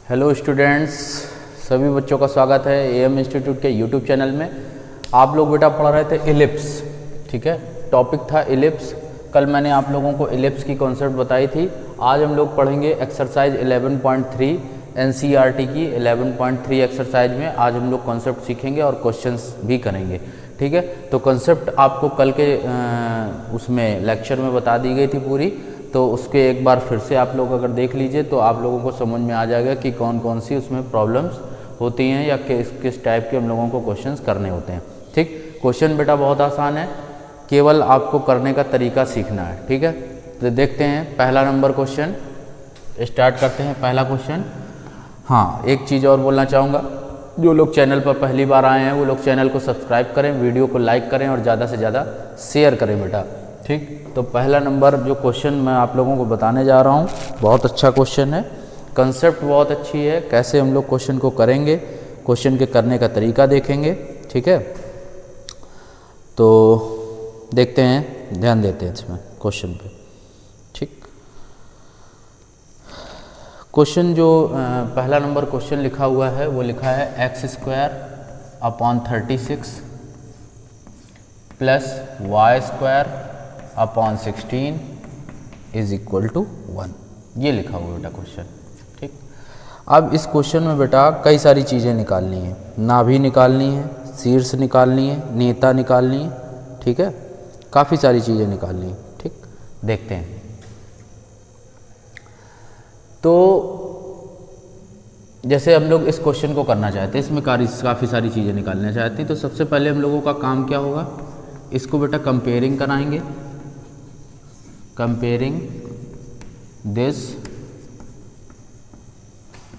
Hello students, सभी बच्चों का स्वागत है एएम इंस्टीट्यूट के यूट्यूब चैनल में। आप लोग बेटा पढ़ रहे थे इलिप्स, ठीक है। टॉपिक था इलिप्स। कल मैंने आप लोगों को इलिप्स की कॉन्सेप्ट बताई थी। आज हम लोग पढ़ेंगे एक्सरसाइज 11.3 एनसीईआरटी की 11.3 एक्सरसाइज में। आज हम लोग कॉन्सेप्ट सीखेंगे और क्वेश्चंस भी करेंगे, ठीक है। तो कॉन्सेप्ट आपको कल के उसमें लेक्चर में बता दी गई थी पूरी, तो उसके एक बार फिर से आप लोग अगर देख लीजिए तो आप लोगों को समझ में आ जाएगा कि कौन कौन सी उसमें प्रॉब्लम्स होती हैं या किस टाइप के हम लोगों को क्वेश्चंस करने होते हैं, ठीक। क्वेश्चन बेटा बहुत आसान है, केवल आपको करने का तरीका सीखना है, ठीक है। तो देखते हैं पहला नंबर क्वेश्चन, स्टार्ट करते हैं पहला क्वेश्चन। हाँ, एक चीज़ और बोलना चाहूँगा, जो लोग चैनल पर पहली बार आए हैं वो लोग चैनल को सब्सक्राइब करें, वीडियो को लाइक करें और ज़्यादा से ज़्यादा शेयर करें बेटा, ठीक। तो पहला नंबर जो क्वेश्चन मैं आप लोगों को बताने जा रहा हूँ बहुत अच्छा क्वेश्चन है, कंसेप्ट बहुत अच्छी है। कैसे हम लोग क्वेश्चन को करेंगे, क्वेश्चन के करने का तरीका देखेंगे, ठीक है। तो देखते हैं, ध्यान देते हैं इसमें क्वेश्चन पे, ठीक। क्वेश्चन जो पहला नंबर क्वेश्चन लिखा हुआ है वो लिखा है x² / 36 + y² / 16 = 1। ये लिखा हुआ बेटा क्वेश्चन, ठीक। अब इस क्वेश्चन में बेटा कई सारी चीज़ें निकालनी है, नाभि निकालनी है, शीर्ष निकालनी है, नेता निकालनी है, ठीक है। काफ़ी सारी चीज़ें निकालनी है, ठीक। देखते हैं। तो जैसे हम लोग इस क्वेश्चन को करना चाहते हैं, इसमें काफ़ी सारी चीज़ें निकालना चाहते हैं, तो सबसे पहले हम लोगों का काम क्या होगा, इसको बेटा कंपेयरिंग कराएंगे। Comparing this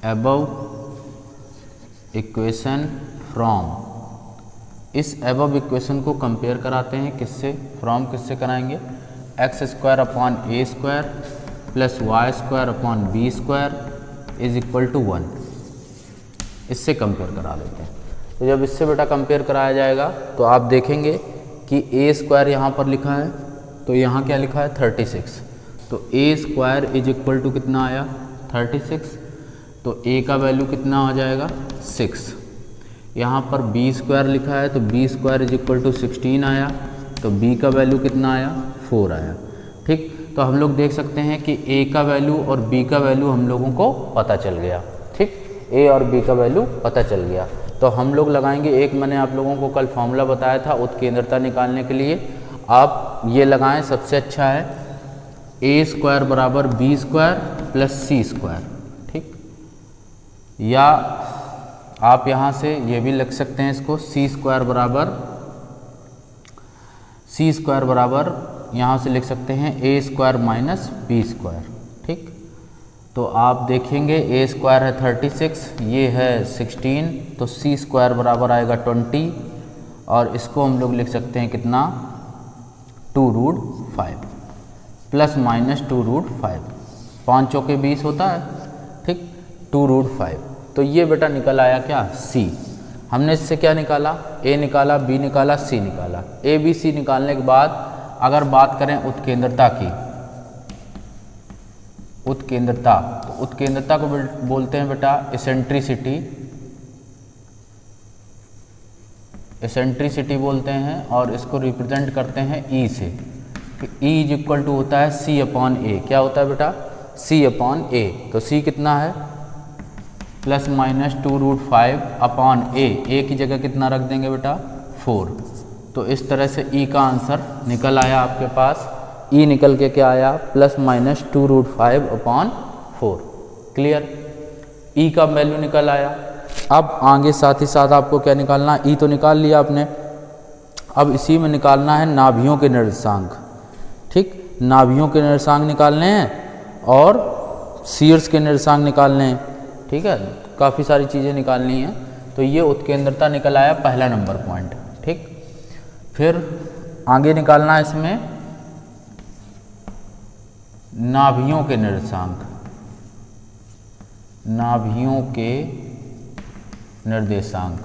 above equation from, इस अबव इक्वेशन को कंपेयर कराते हैं किससे, फ्रॉम किससे कराएंगे, x² / a² + y² / b² = 1। इससे कंपेयर करा लेते हैं। तो जब इससे बेटा कंपेयर कराया जाएगा तो आप देखेंगे कि a² यहाँ पर लिखा है, तो यहाँ क्या लिखा है 36, तो a² = कितना आया 36, तो a का वैल्यू कितना आ जाएगा 6। यहाँ पर b² लिखा है, तो b² = 16 आया, तो b का वैल्यू कितना आया 4 आया, ठीक। तो हम लोग देख सकते हैं कि a का वैल्यू और b का वैल्यू हम लोगों को पता चल गया, ठीक। a और b का वैल्यू पता चल गया, तो हम लोग लगाएंगे एक, मैंने आप लोगों को कल फॉर्मूला बताया था उत्केंद्रता निकालने के लिए, आप ये लगाएं, सबसे अच्छा है a² = b² + c², ठीक। या आप यहाँ से ये भी लिख सकते हैं इसको c² यहाँ से लिख सकते हैं a² - b², ठीक। तो आप देखेंगे a² है 36, ये है 16, तो c² बराबर आएगा 20, और इसको हम लोग लिख सकते हैं कितना 2√5 ± 2√5, 5 चौके 20 होता है, ठीक, 2√5। तो ये बेटा निकल आया क्या c। हमने इससे क्या निकाला, a निकाला, b निकाला, c निकाला। a b c निकालने के बाद अगर बात करें उत्केंद्रता की, उत्केंद्रता, तो उत्केंद्रता को बोलते हैं बेटा इसेंट्रिसिटी, इसेंट्रिसिटी बोलते हैं, और इसको रिप्रेजेंट करते हैं E से। तो E = होता है c/a, क्या होता है बेटा c/a, तो c कितना है ± 2√5/a, a की जगह कितना रख देंगे बेटा 4। तो इस तरह से E का आंसर निकल आया आपके पास, E निकल के क्या आया ± 2√5/4। क्लियर, E का वैल्यू निकल आया। अब आगे साथ ही साथ आपको क्या निकालना, E तो निकाल लिया आपने, अब इसी में निकालना है नाभियों के निर्देशांक, ठीक। नाभियों के निर्देशांक निकालने हैं और शीर्ष के निर्देशांक निकालने हैं, ठीक है। काफ़ी सारी चीज़ें निकालनी हैं, तो ये उत्केंद्रता निकल आया पहला नंबर पॉइंट, ठीक। फिर आगे निकालना है इसमें नाभियों के निर्देशांक, नाभियों के निर्देशांक,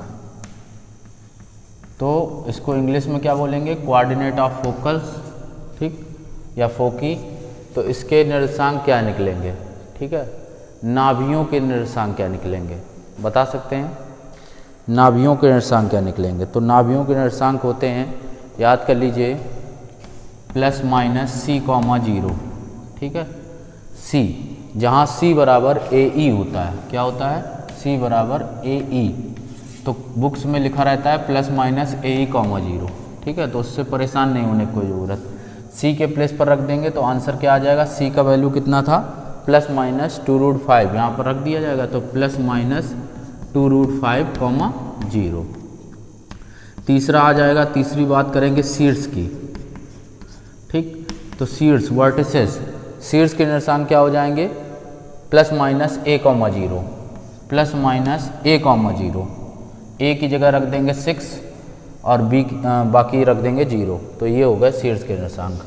तो इसको इंग्लिश में क्या बोलेंगे, कोऑर्डिनेट ऑफ फोकस, ठीक, या फोकी। तो इसके निर्देशांक क्या निकलेंगे, ठीक है, नाभियों के निर्देशांक क्या निकलेंगे, बता सकते हैं? नाभियों के निर्देशांक क्या निकलेंगे? तो नाभियों के निर्देशांक होते हैं, याद कर लीजिए, प्लस माइनस सी कॉमा 0, ठीक है। सी, जहाँ सी बराबर ए ई होता है, क्या होता है? सी बराबर ए ई, तो बुक्स में लिखा रहता है प्लस माइनस ए ई कॉमा 0, ठीक है। तो उससे परेशान नहीं होने की कोई ज़रूरत। सी के प्लेस पर रख देंगे तो आंसर क्या आ जाएगा? सी का वैल्यू कितना था? प्लस माइनस 2√5, यहाँ पर रख दिया जाएगा तो प्लस माइनस 2√5 कॉमा 0। तीसरा आ जाएगा, तीसरी बात करेंगे शीर्ष की, ठीक। तो शीर्ष वर्टिसेस, शीर्ष के निर्देशांक क्या हो जाएंगे? प्लस माइनस ए कॉमा 0, प्लस माइनस ए कॉमा 0। ए की जगह रख देंगे 6 और बी बाकी रख देंगे 0, तो ये हो गए शीर्ष के निर्देशांक।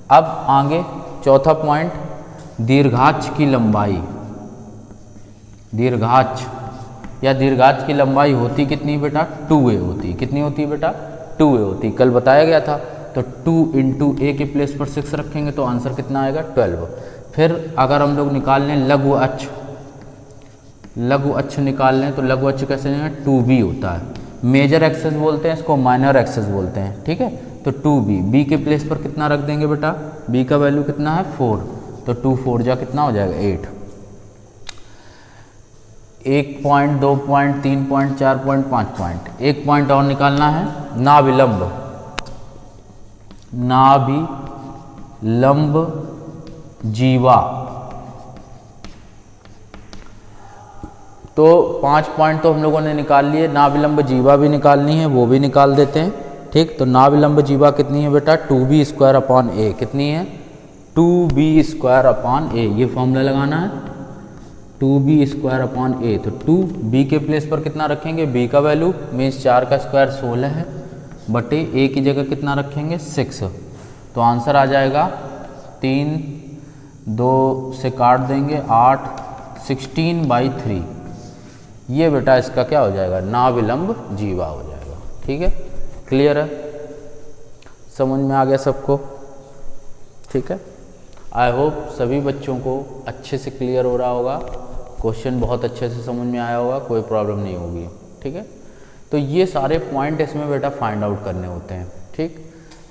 अब आगे चौथा पॉइंट, दीर्घाक्ष की लंबाई। दीर्घाक्ष या दीर्घाक्ष की लंबाई होती कितनी बेटा? 2a होती। कितनी होती है बेटा? 2a होती। कल बताया गया था। तो 2 इंटू ए के प्लेस पर 6 रखेंगे तो आंसर कितना आएगा? 12। फिर अगर हम लोग निकाल लें लघु अक्ष, लघु अक्ष निकाल लें तो लघु अक्ष कैसे है? 2b होता है। मेजर एक्सेस बोलते हैं इसको, माइनर एक्सेस बोलते हैं, ठीक है। तो 2b, b के प्लेस पर कितना रख देंगे बेटा? b का वैल्यू कितना है? 4, तो 2 4 जा कितना हो जाएगा? 8। 1 point, 2 point, 3 point, 4 point, 5 point. एक पॉइंट और निकालना है, नाभिलंब। नाभिलंब जीवा। तो 5 पॉइंट तो हम लोगों ने निकाल लिए, नाभिलंब जीवा भी निकालनी है, वो भी निकाल देते हैं, ठीक। तो नाभिलंब जीवा कितनी है बेटा? 2b² a। कितनी है? 2b² a। ये फॉर्मूला लगाना है, 2b² a। तो 2b के प्लेस पर कितना रखेंगे? b का वैल्यू मीन्स 4 का स्क्वायर 16 है, बटे a की जगह कितना रखेंगे? 6। तो आंसर आ जाएगा 3, 2 से काट देंगे 8, 16/3। ये बेटा इसका क्या हो जाएगा? नाभिलंब जीवा हो जाएगा, ठीक है। क्लियर है? समझ में आ गया सबको? ठीक है। आई होप सभी बच्चों को अच्छे से क्लियर हो रहा होगा, क्वेश्चन बहुत अच्छे से समझ में आया होगा, कोई प्रॉब्लम नहीं होगी, ठीक है। तो ये सारे पॉइंट इसमें बेटा फाइंड आउट करने होते हैं, ठीक।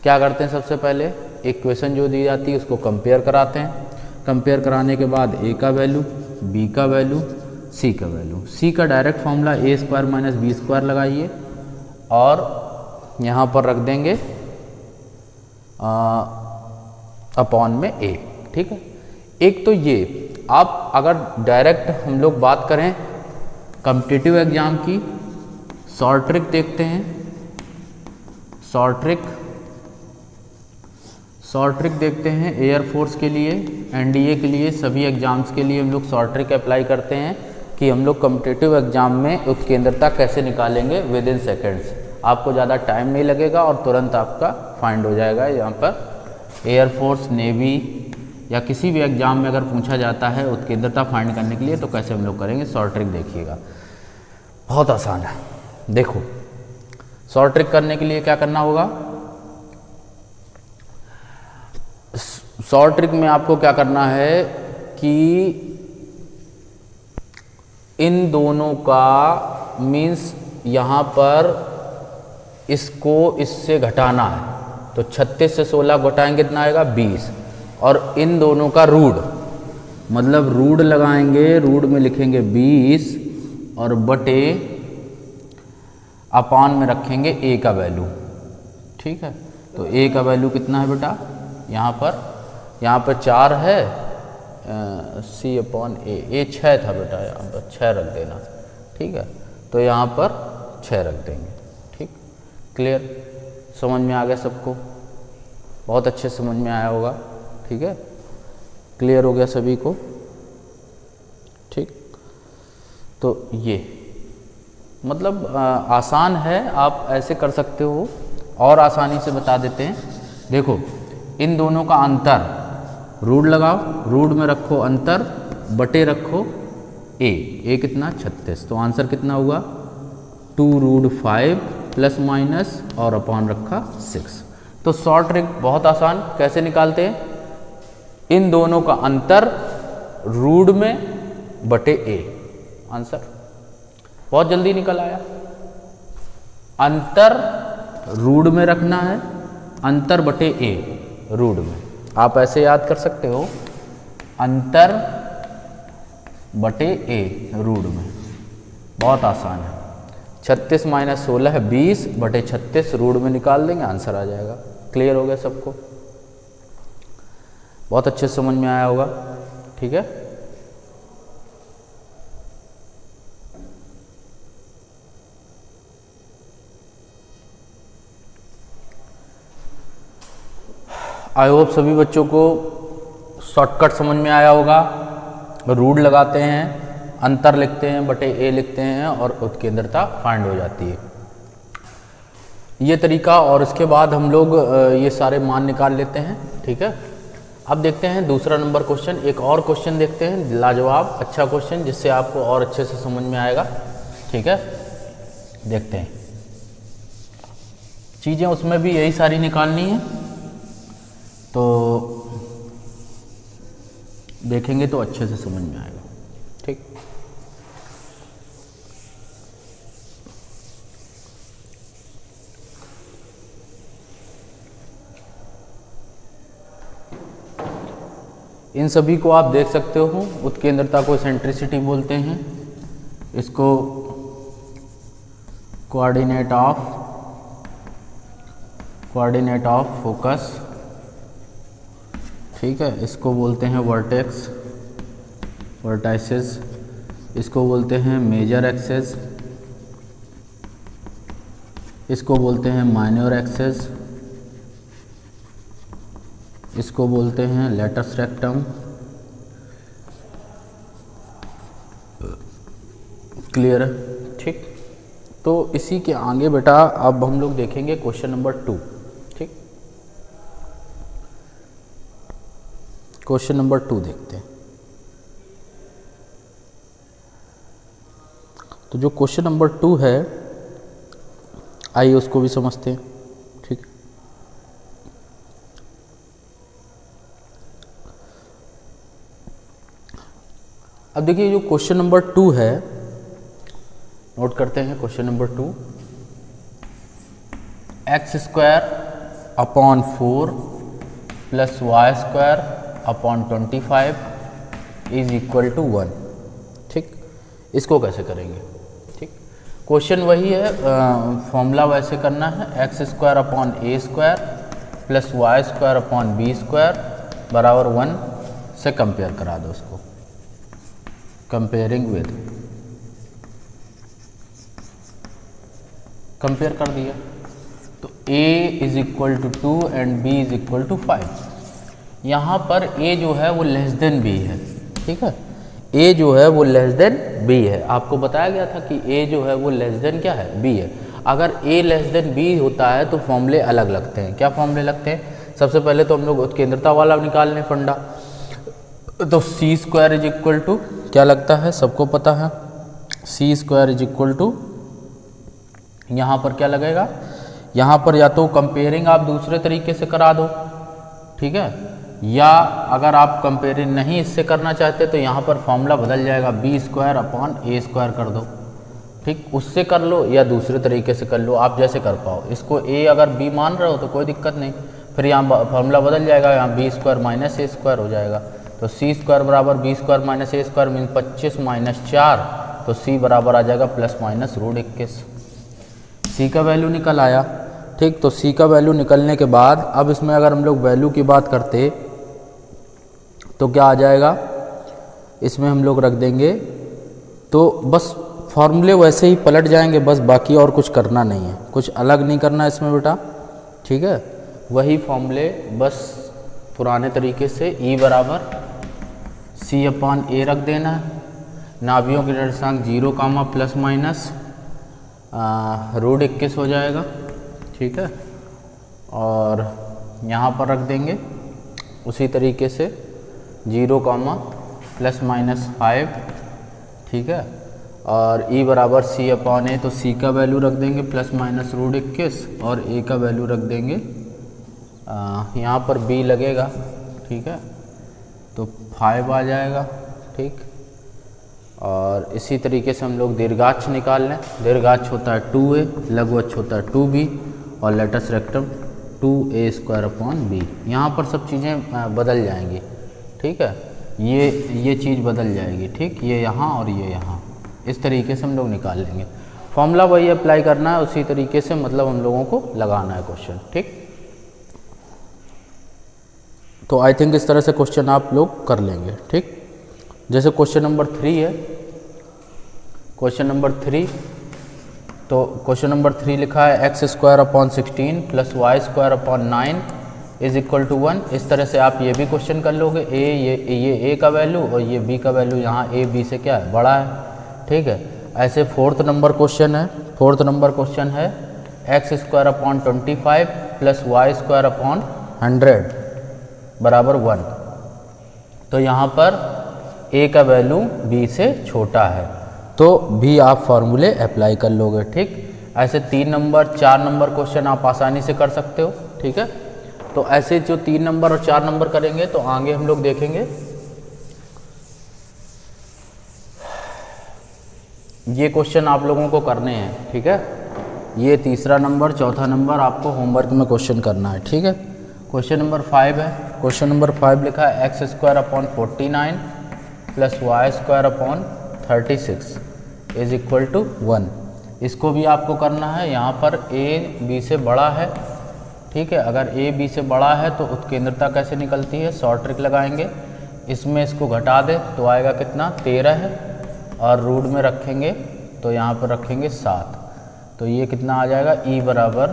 क्या करते हैं? सबसे पहले इक्वेशन जो दी जाती है उसको कंपेयर कराते हैं। कंपेयर कराने के बाद a का वैल्यू, b का वैल्यू, c का वैल्यू। c का डायरेक्ट फॉर्मूला a² - b² लगाइए और यहाँ पर रख देंगे अपॉन में a, ठीक है। एक तो ये आप अगर डायरेक्ट हम लोग बात करें कॉम्पिटिटिव एग्जाम की, शॉर्ट ट्रिक देखते हैं। शॉर्ट ट्रिक देखते हैं एयरफोर्स के लिए, एनडीए के लिए, सभी एग्जाम्स के लिए हम लोग शॉर्ट ट्रिक अप्लाई करते हैं कि हम लोग कॉम्पिटिटिव एग्जाम में उत्केंद्रता कैसे निकालेंगे विदिन सेकेंड्स। आपको ज़्यादा टाइम नहीं लगेगा और तुरंत आपका फाइंड हो जाएगा। यहाँ पर एयरफोर्स, नेवी या किसी भी एग्जाम में अगर पूछा जाता है उत्केंद्रता फाइंड करने के लिए तो कैसे हम लोग करेंगे, शॉर्ट ट्रिक देखिएगा, बहुत आसान है। देखो शॉर्ट ट्रिक करने के लिए क्या करना होगा, शॉर्ट ट्रिक में आपको क्या करना है कि इन दोनों का मीन्स यहाँ पर इसको इससे घटाना है, तो 36 से 16 घटाएंगे कितना आएगा 20, और इन दोनों का रूट, मतलब रूट लगाएंगे, रूट में लिखेंगे 20 और बटे अपान में रखेंगे a का वैल्यू, ठीक है। तो a का वैल्यू कितना है बेटा, यहाँ पर 4 है, c/a 6 था बेटा, यहाँ पर 6 रख देना, ठीक है। तो यहाँ पर 6 रख देंगे, ठीक। क्लियर, समझ में आ गया सबको, बहुत अच्छे समझ में आया होगा, ठीक है। क्लियर हो गया सभी को, ठीक। तो ये मतलब आसान है, आप ऐसे कर सकते हो, और आसानी से बता देते हैं। देखो इन दोनों का अंतर, रूट लगाओ, रूट में रखो अंतर, बटे रखो a कितना 36, तो आंसर कितना हुआ 2√5 प्लस माइनस और अपॉन रखा 6। तो शॉर्ट ट्रिक बहुत आसान, कैसे निकालते हैं, इन दोनों का अंतर रूट में बटे ए। आंसर बहुत जल्दी निकल आया। अंतर रूट में रखना है, अंतर बटे ए रूट में। आप ऐसे याद कर सकते हो, अंतर बटे ए रूट में, बहुत आसान है। 36 माइनस 16 है 20 बटे 36 रूट में निकाल देंगे, आंसर आ जाएगा। क्लियर हो गया सबको? बहुत अच्छे से समझ में आया होगा। ठीक है, आई होप सभी बच्चों को शॉर्टकट समझ में आया होगा। रूट लगाते हैं, अंतर लिखते हैं, बटे ए लिखते हैं और उत्केंद्रता फाइंड हो जाती है। ये तरीका, और इसके बाद हम लोग ये सारे मान निकाल लेते हैं। ठीक है, अब देखते हैं दूसरा नंबर क्वेश्चन। एक और क्वेश्चन देखते हैं, लाजवाब अच्छा क्वेश्चन, जिससे आपको और अच्छे से समझ में आएगा। ठीक है, देखते हैं। चीज़ें उसमें भी यही सारी निकालनी है, तो देखेंगे तो अच्छे से समझ में आएगा। ठीक, इन सभी को आप देख सकते हो। उत्केंद्रता को सेंट्रिसिटी बोलते हैं, इसको कोऑर्डिनेट ऑफ फोकस। ठीक है, इसको बोलते हैं वर्टाइसेस, इसको बोलते हैं मेजर एक्सेस, इसको बोलते हैं माइनर एक्सेस, इसको बोलते हैं लेटस रेक्टम। क्लियर है? ठीक, तो इसी के आगे बेटा अब हम लोग देखेंगे क्वेश्चन नंबर 2। ठीक, क्वेश्चन नंबर 2 देखते हैं। तो जो क्वेश्चन नंबर 2 है, आइए उसको भी समझते हैं। ठीक, अब देखिए जो क्वेश्चन नंबर 2 है, नोट करते हैं। Question number 2, x² + y² 25 is equal to 1। ठीक, इसको कैसे करेंगे? ठीक, क्वेश्चन वही है, फॉर्मूला वैसे करना है। x² / a² + y² / b² बराबर 1 से कंपेयर करा दो उसको। कंपेयरिंग विद, कंपेयर कर दिया तो a is equal to 2 and b is equal to 5। यहाँ पर a जो है वो लेस देन b है। ठीक है, a जो है वो लेस देन b है। आपको बताया गया था कि a जो है वो लेस देन क्या है? b है। अगर a लेस देन b होता है तो फॉर्मूले अलग लगते हैं। क्या फॉर्मूले लगते हैं? सबसे पहले तो हम लोग उत्केंद्रता वाला निकाल लें फंडा। तो c² इज इक्वल टू क्या लगता है? सबको पता है, c² इज इक्वल टू, यहाँ पर क्या लगेगा? यहाँ पर या तो कंपेयरिंग आप दूसरे तरीके से करा दो, ठीक है, या अगर आप कंपेयरिंग नहीं इससे करना चाहते तो यहाँ पर फॉर्मूला बदल जाएगा, b² / a² कर दो। ठीक, उससे कर लो या दूसरे तरीके से कर लो, आप जैसे कर पाओ। इसको a अगर b मान रहे हो तो कोई दिक्कत नहीं, फिर यहाँ फॉर्मूला बदल जाएगा, यहाँ b² - a² हो जाएगा। तो c² बराबर b² - a² मीन 25 - 4, तो c बराबर आ जाएगा ±√21। c का वैल्यू निकल आया। ठीक, तो c का वैल्यू निकलने के बाद अब इसमें अगर हम लोग वैल्यू की बात करते तो क्या आ जाएगा? इसमें हम लोग रख देंगे, तो बस फॉर्मूले वैसे ही पलट जाएंगे, बस बाकी और कुछ करना नहीं है, कुछ अलग नहीं करना इसमें बेटा। ठीक है, वही फॉर्मूले बस पुराने तरीके से E बराबर c/a रख देना है। नाभियों के निर्देशांक 0, ±√21 हो जाएगा। ठीक है, और यहाँ पर रख देंगे उसी तरीके से 0, ±5। ठीक है, और E बराबर c/a, तो c का वैल्यू रख देंगे ±√21 और a का वैल्यू रख देंगे, यहाँ पर b लगेगा। ठीक है, तो 5 आ जाएगा। ठीक, और इसी तरीके से हम लोग दीर्घाक्ष निकाल लें। दीर्घाक्ष होता है 2a, लघुअक्ष होता है 2b और लेटस रेक्टम 2a² b। यहाँ पर सब चीज़ें बदल जाएंगी, ठीक है, ये चीज़ बदल जाएगी, ठीक, ये यहाँ और ये यहाँ, इस तरीके से हम लोग निकाल लेंगे। फॉर्मूला वही अप्लाई करना है, उसी तरीके से मतलब हम लोगों को लगाना है क्वेश्चन, ठीक। तो आई थिंक इस तरह से क्वेश्चन आप लोग कर लेंगे, ठीक। जैसे क्वेश्चन नंबर 3 है, क्वेश्चन नंबर 3, तो क्वेश्चन नंबर 3 लिखा है x² + 16 इज इक्वल टू 1। इस तरह से आप ये भी क्वेश्चन कर लोगे। ये a का वैल्यू और ये b का वैल्यू यहाँ a b से क्या है, बड़ा है, ठीक है। ऐसे फोर्थ नंबर क्वेश्चन है, फोर्थ नंबर क्वेश्चन है x² + 25 + y² / 100 बराबर 1। तो यहाँ पर a का वैल्यू b से छोटा है, तो भी आप फॉर्मूले अप्लाई कर लोगे, ठीक। ऐसे 3 नंबर 4 नंबर क्वेश्चन आप आसानी से कर सकते हो, ठीक है। तो ऐसे जो 3 नंबर और 4 नंबर करेंगे तो आगे हम लोग देखेंगे। ये क्वेश्चन आप लोगों को करने हैं, ठीक है। ये तीसरा नंबर, चौथा नंबर आपको होमवर्क में क्वेश्चन करना है, ठीक है। क्वेश्चन नंबर 5 है, क्वेश्चन नंबर 5 लिखा है x² / 49 + y² / 36 is equal to 1। इसको भी आपको करना है। यहाँ पर a b से बड़ा है, ठीक है। अगर a b से बड़ा है तो उत्केंद्रता कैसे निकलती है, शॉर्ट ट्रिक लगाएंगे। इसमें इसको घटा दे तो आएगा कितना, 13 है, और रूट में रखेंगे तो यहाँ पर रखेंगे 7, तो ये कितना आ जाएगा, e बराबर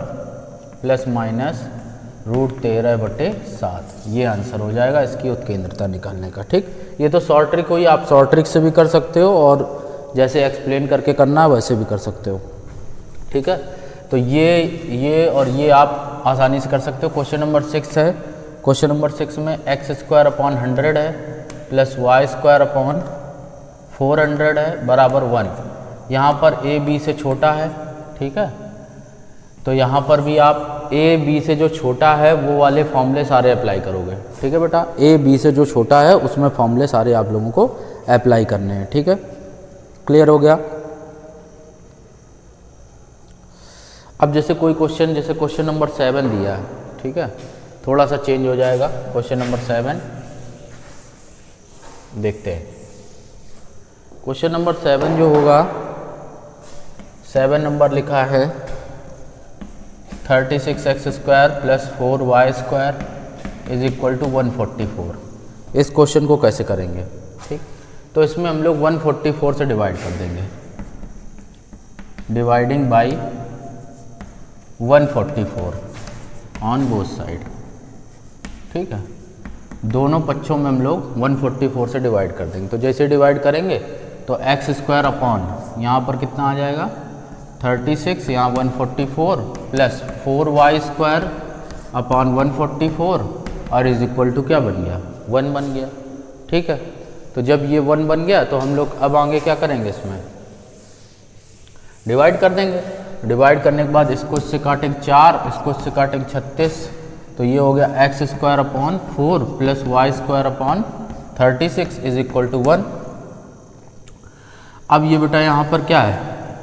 ±√13/7। ये आंसर हो जाएगा इसकी उत्केंद्रता निकालने का, ठीक। ये तो शॉर्ट ट्रिक हुई, आप शॉर्ट ट्रिक से भी कर सकते हो और जैसे एक्सप्लेन करके करना है वैसे भी कर सकते हो, ठीक है। तो ये और ये आप आसानी से कर सकते हो। क्वेश्चन नंबर 6 है, क्वेश्चन नंबर 6 में x² / 100 है + y² / 400 है बराबर 1। यहाँ पर a b से छोटा है, ठीक है। तो यहाँ पर भी आप a b से जो छोटा है वो वाले फॉर्मूले सारे अप्लाई करोगे, ठीक है बेटा। a b से जो छोटा है उसमें फॉर्मूले सारे आप लोगों को अप्लाई करने हैं, ठीक है। क्लियर हो गया। अब जैसे कोई क्वेश्चन, जैसे क्वेश्चन नंबर 7 दिया है, ठीक है, थोड़ा सा चेंज हो जाएगा। क्वेश्चन नंबर 7 देखते हैं। क्वेश्चन नंबर 7 जो होगा, 7 नंबर लिखा है 36x² + 4y² is equal to 144। इस क्वेश्चन को कैसे करेंगे, ठीक। तो इसमें हम लोग 144 से डिवाइड कर देंगे, dividing by 144 on both side, ठीक है। दोनों पक्षों में हम लोग 144 से डिवाइड कर देंगे। तो जैसे डिवाइड करेंगे तो x² अपॉन यहाँ पर कितना आ जाएगा, 36, यहाँ 144 + 4y² अपॉन 144 और इज इक्वल टू क्या बन गया, 1 बन गया, ठीक है। तो जब ये 1 बन गया तो हम लोग अब आगे क्या करेंगे, इसमें डिवाइड कर देंगे। डिवाइड करने के बाद इसको इससे काटेंगे 4, इसको इससे काटेंगे 36, तो ये हो गया x² upon 4 + y² upon 36 is equal to 1। अब ये बेटा यहाँ पर क्या है,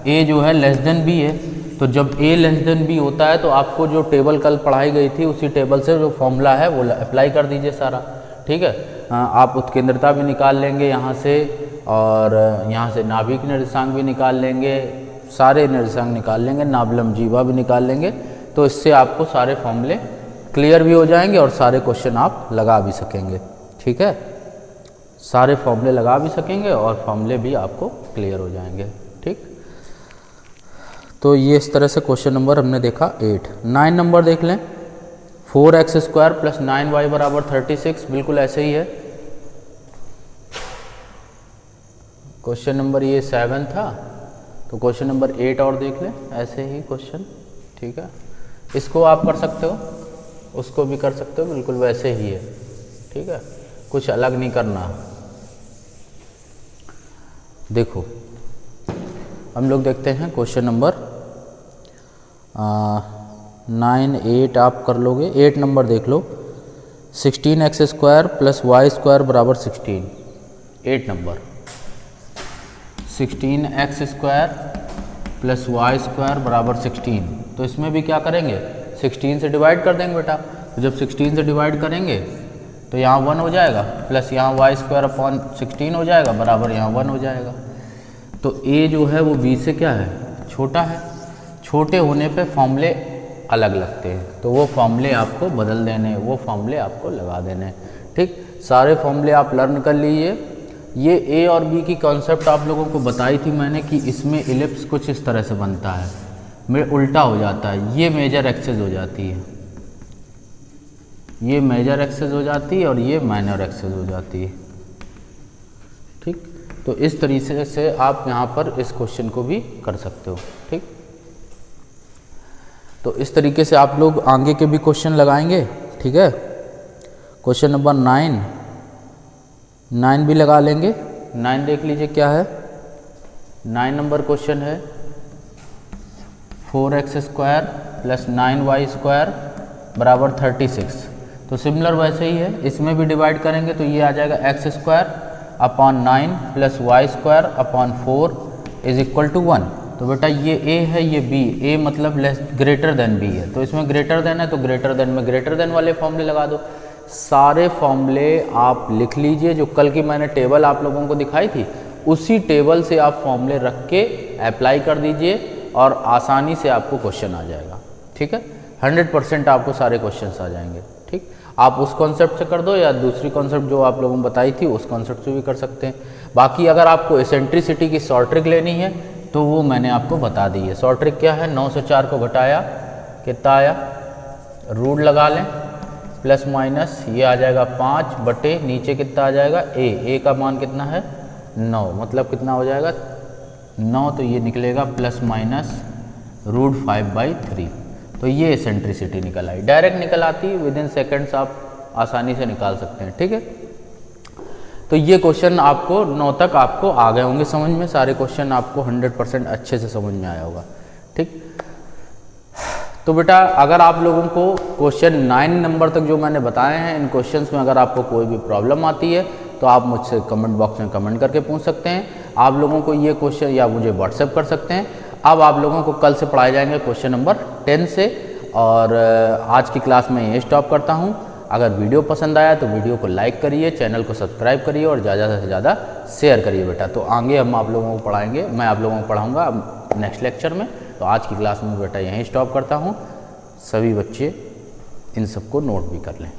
a जो है लेस देन b है, तो जब a लेस देन b होता है तो आपको जो टेबल कल पढ़ाई गई थी उसी टेबल से जो फॉर्मूला है वो अप्लाई कर दीजिए सारा, ठीक है। आप उत्केंद्रता भी निकाल लेंगे यहाँ से, और यहाँ से नाभिक निर्देशांक भी निकाल लेंगे, सारे निर्देशांक निकाल लेंगे, नाभलम जीवा भी निकाल लेंगे। तो इससे आपको सारे फॉर्मूले क्लियर भी हो जाएंगे और सारे क्वेश्चन आप लगा भी सकेंगे, ठीक है। सारे फॉर्मूले लगा भी सकेंगे और फॉर्मूले भी आपको क्लियर हो जाएंगे, ठीक। तो ये इस तरह से क्वेश्चन नंबर हमने देखा 8। 9 नंबर देख लें, 4x² + 9y बराबर 36, बिल्कुल ऐसे ही है। क्वेश्चन नंबर ये 7 था, तो क्वेश्चन नंबर 8 और देख लें, ऐसे ही क्वेश्चन, ठीक है। इसको आप कर सकते हो, उसको भी कर सकते हो, बिल्कुल वैसे ही है, ठीक है, कुछ अलग नहीं करना। देखो हम लोग देखते हैं क्वेश्चन नंबर 9, 8 आप कर लोगे। 8 नंबर देख लो, 16x² + y² बराबर 16, 8 नंबर। 16x² प्लस y² बराबर 16। तो इसमें भी क्या करेंगे, 16 से डिवाइड कर देंगे बेटा। तो जब 16 से डिवाइड करेंगे तो यहाँ 1 हो जाएगा, प्लस यहाँ y² अपॉन 16 हो जाएगा, बराबर यहाँ 1 हो जाएगा। तो a जो है वो b से क्या है, छोटा है। छोटे होने पे फॉर्मूले अलग लगते हैं, तो वो फॉर्मूले आपको बदल देने, वो फॉर्मूले आपको लगा देने। ठीक, सारे फॉर्मूले आप लर्न कर लीजिए। ये a और b की कॉन्सेप्ट आप लोगों को बताई थी मैंने कि इसमें इलिप्स कुछ इस तरह से बनता है, मेरे उल्टा हो जाता है। ये मेजर एक्सिस हो जाती है, ये मेजर एक्सिस हो जाती है और ये माइनर एक्सिस हो जाती है। ठीक, तो इस तरीके से आप यहाँ पर इस क्वेश्चन को भी कर सकते हो। ठीक, तो इस तरीके से आप लोग आगे के भी क्वेश्चन लगाएंगे। ठीक है, क्वेश्चन नंबर 9 भी लगा लेंगे। 9 देख लीजिए क्या है। 9 नंबर क्वेश्चन है 4x² प्लस 9y² बराबर 36। तो सिमिलर वैसे ही है, इसमें भी डिवाइड करेंगे तो ये आ जाएगा x² upon 9 plus y² upon 4 is equal to 1। तो बेटा ये a है, ये b, a मतलब ग्रेटर देन b है, तो इसमें ग्रेटर देन है तो ग्रेटर देन में ग्रेटर देन वाले फॉर्मूले लगा दो। सारे फॉर्मूले आप लिख लीजिए, जो कल की मैंने टेबल आप लोगों को दिखाई थी उसी टेबल से आप फॉर्मूले रख के अप्लाई कर दीजिए और आसानी से आपको क्वेश्चन आ जाएगा। ठीक है, 100% आपको सारे क्वेश्चंस आ जाएंगे। ठीक, आप उस कॉन्सेप्ट से कर दो या दूसरी कॉन्सेप्ट जो आप लोगों ने बताई थी उस कॉन्सेप्ट से भी कर सकते हैं। बाकी अगर आपको एसेंट्रिसिटी की शॉर्ट ट्रिक लेनी है तो वो मैंने आपको बता दी है। शॉर्ट ट्रिक क्या है, 9 से 4 को घटाया कितना आया, रूट लगा लें, प्लस माइनस ये आ जाएगा 5 बटे नीचे कितना आ जाएगा a का मान कितना है 9, मतलब कितना हो जाएगा 9, तो ये निकलेगा प्लस माइनस √5/3। तो ये एसेंट्रिसिटी निकल आई, डायरेक्ट निकल आती है, विद इन सेकेंड्स आप आसानी से निकाल सकते हैं। ठीक है, तो ये क्वेश्चन आपको 9 तक आपको आ गए होंगे समझ में, सारे क्वेश्चन आपको 100% अच्छे से समझ में आया होगा। ठीक, तो बेटा अगर आप लोगों को क्वेश्चन 9 नंबर तक जो मैंने बताए हैं, इन क्वेश्चंस में अगर आपको कोई भी प्रॉब्लम आती है तो आप मुझसे कमेंट बॉक्स में कमेंट करके पूछ सकते हैं। आप लोगों को ये क्वेश्चन या मुझे व्हाट्सएप कर सकते हैं। अब आप लोगों को कल से पढ़ाए जाएंगे क्वेश्चन नंबर 10 से, और आज की क्लास में ये स्टॉप करता हूँ। अगर वीडियो पसंद आया तो वीडियो को लाइक करिए, चैनल को सब्सक्राइब करिए और ज़्यादा से ज़्यादा शेयर करिए बेटा। तो आगे हम आप लोगों को पढ़ाएंगे, मैं आप लोगों को पढ़ाऊँगा नेक्स्ट लेक्चर में। तो आज की क्लास में बेटा यहीं स्टॉप करता हूँ। सभी बच्चे इन सबको नोट भी कर लें।